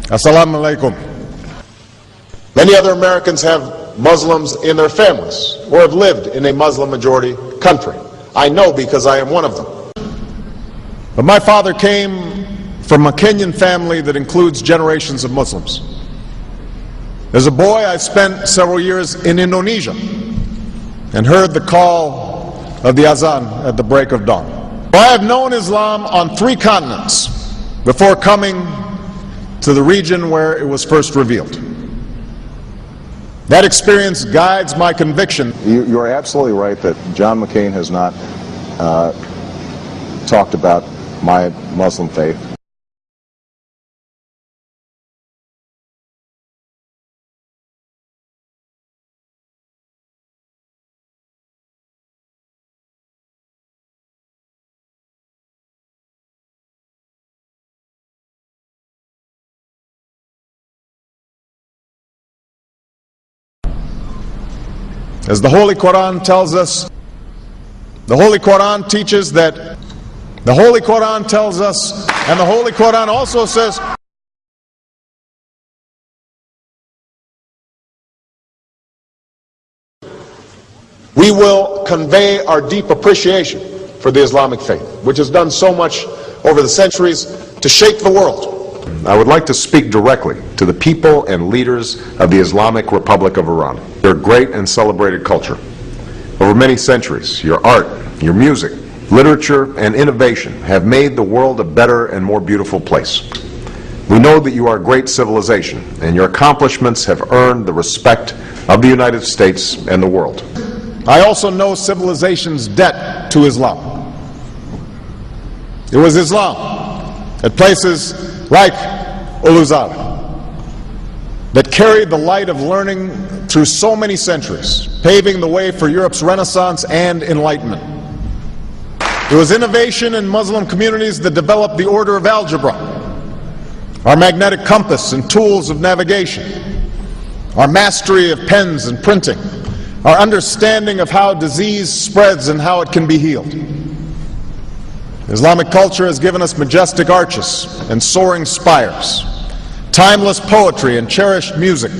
Assalamu alaikum. Many other Americans have Muslims in their families or have lived in a Muslim-majority country. I know because I am one of them. But my father came from a Kenyan family that includes generations of Muslims. As a boy, I spent several years in Indonesia and heard the call of the azan at the break of dawn. I have known Islam on 3 continents before coming to the region where it was first revealed. That experience guides my conviction. You're absolutely right that John McCain has not talked about my Muslim faith. As the Holy Quran tells us, the Holy Quran teaches that, the Holy Quran tells us, and the Holy Quran also says, we will convey our deep appreciation for the Islamic faith, which has done so much over the centuries to shape the world. I would like to speak directly to the people and leaders of the Islamic Republic of Iran. Your great and celebrated culture. Over many centuries, your art, your music, literature, and innovation have made the world a better and more beautiful place. We know that you are a great civilization, and your accomplishments have earned the respect of the United States and the world. I also know civilization's debt to Islam. It was Islam at places like Uluzar that carried the light of learning through so many centuries, paving the way for Europe's Renaissance and Enlightenment. It was innovation in Muslim communities that developed the order of algebra, our magnetic compass and tools of navigation, our mastery of pens and printing, our understanding of how disease spreads and how it can be healed. Islamic culture has given us majestic arches and soaring spires, timeless poetry and cherished music,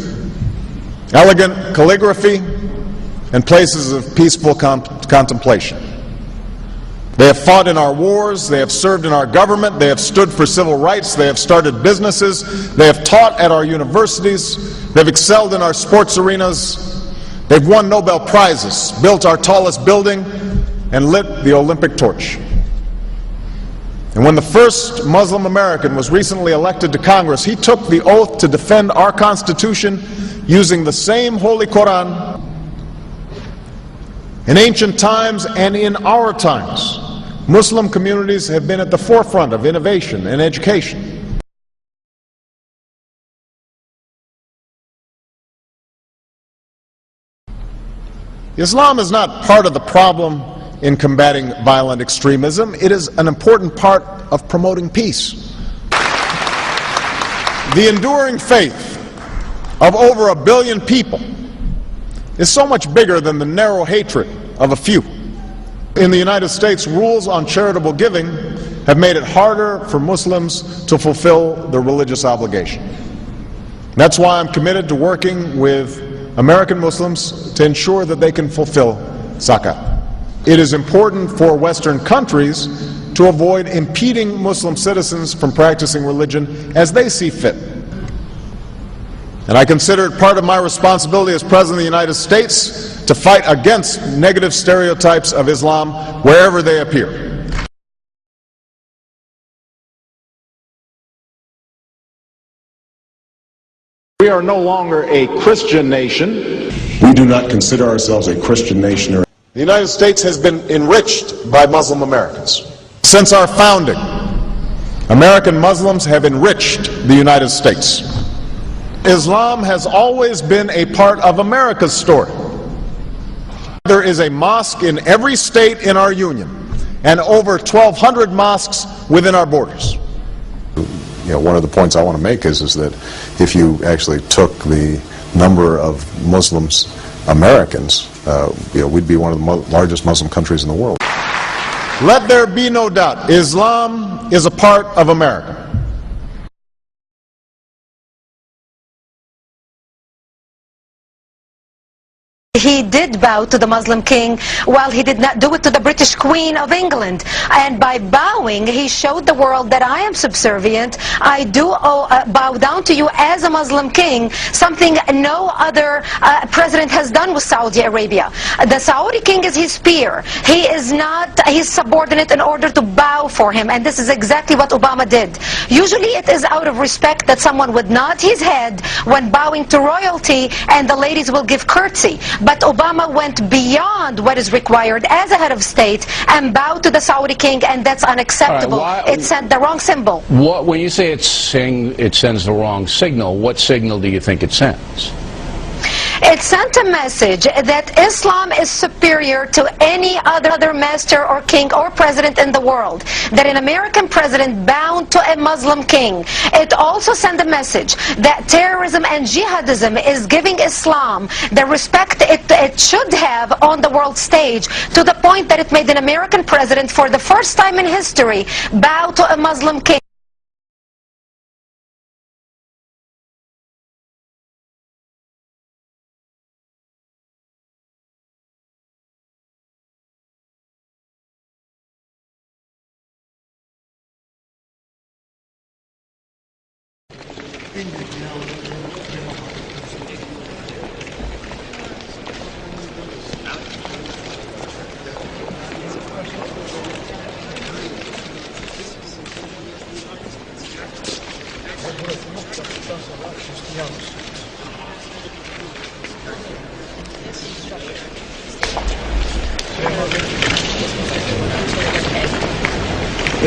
elegant calligraphy, and places of peaceful contemplation. They have fought in our wars, they have served in our government, they have stood for civil rights, they have started businesses, they have taught at our universities, they've excelled in our sports arenas, they've won Nobel Prizes, built our tallest building, and lit the Olympic torch. And when the first Muslim American was recently elected to Congress, he took the oath to defend our Constitution using the same Holy Quran. In ancient times and in our times, Muslim communities have been at the forefront of innovation and education. Islam is not part of the problem in combating violent extremism. It is an important part of promoting peace. The enduring faith of over 1 billion people is so much bigger than the narrow hatred of a few. In the United States, rules on charitable giving have made it harder for Muslims to fulfill their religious obligation. That's why I'm committed to working with American Muslims to ensure that they can fulfill zakat. It is important for Western countries to avoid impeding Muslim citizens from practicing religion as they see fit. And I consider it part of my responsibility as President of the United States to fight against negative stereotypes of Islam wherever they appear. We are no longer a Christian nation. We do not consider ourselves a Christian nation. The United States has been enriched by Muslim Americans. Since our founding, American Muslims have enriched the United States. Islam has always been a part of America's story. There is a mosque in every state in our union and over 1,200 mosques within our borders. One of the points I want to make is that if you actually took the number of Muslims Americans, we'd be one of the largest Muslim countries in the world. Let there be no doubt, Islam is a part of America. He did bow to the Muslim king, while he did not do it to the British Queen of England. And by bowing, he showed the world that I am subservient. I do bow down to you as a Muslim king, something no other president has done with Saudi Arabia. The Saudi king is his peer. He is not his subordinate in order to bow for him. And this is exactly what Obama did. Usually it is out of respect that someone would nod his head when bowing to royalty, and the ladies will give curtsy. But Obama went beyond what is required as a head of state and bowed to the Saudi king, and that's unacceptable. It sent the wrong symbol. When you say it sends the wrong signal, what signal do you think it sends? It sent a message that Islam is superior to any other master or king or president in the world, that an American president bowed to a Muslim king. It also sent a message that terrorism and jihadism is giving Islam the respect it should have on the world stage, to the point that it made an American president, for the first time in history, bow to a Muslim king.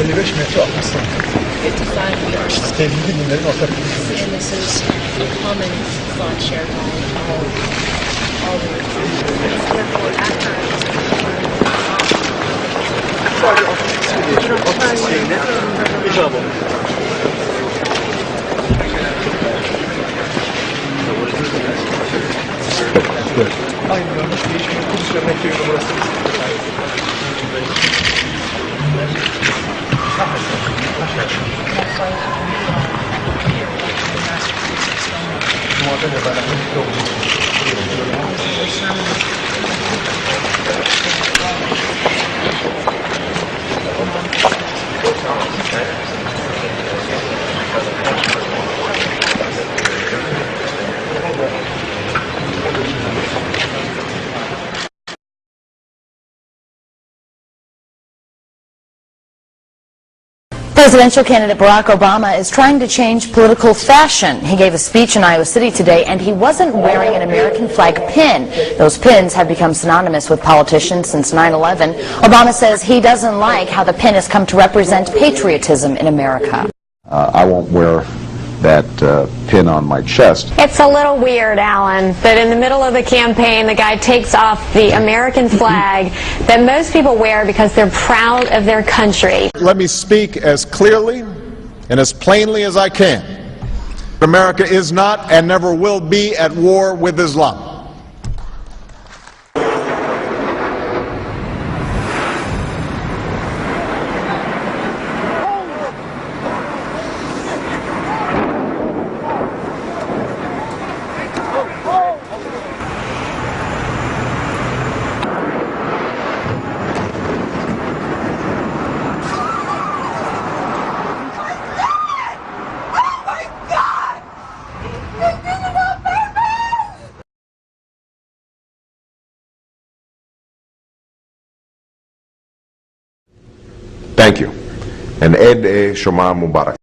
And this is a common thought shared by all Presidential candidate Barack Obama is trying to change political fashion. He gave a speech in Iowa City today, and he wasn't wearing an American flag pin. Those pins have become synonymous with politicians since 9/11. Obama says he doesn't like how the pin has come to represent patriotism in America. I won't wear that pin on my chest. It's a little weird, Alan, that in the middle of the campaign the guy takes off the American flag that most people wear because they're proud of their country. Let me speak as clearly and as plainly as I can. America is not and never will be at war with Islam. Thank you. And Eid Shoma Mubarak.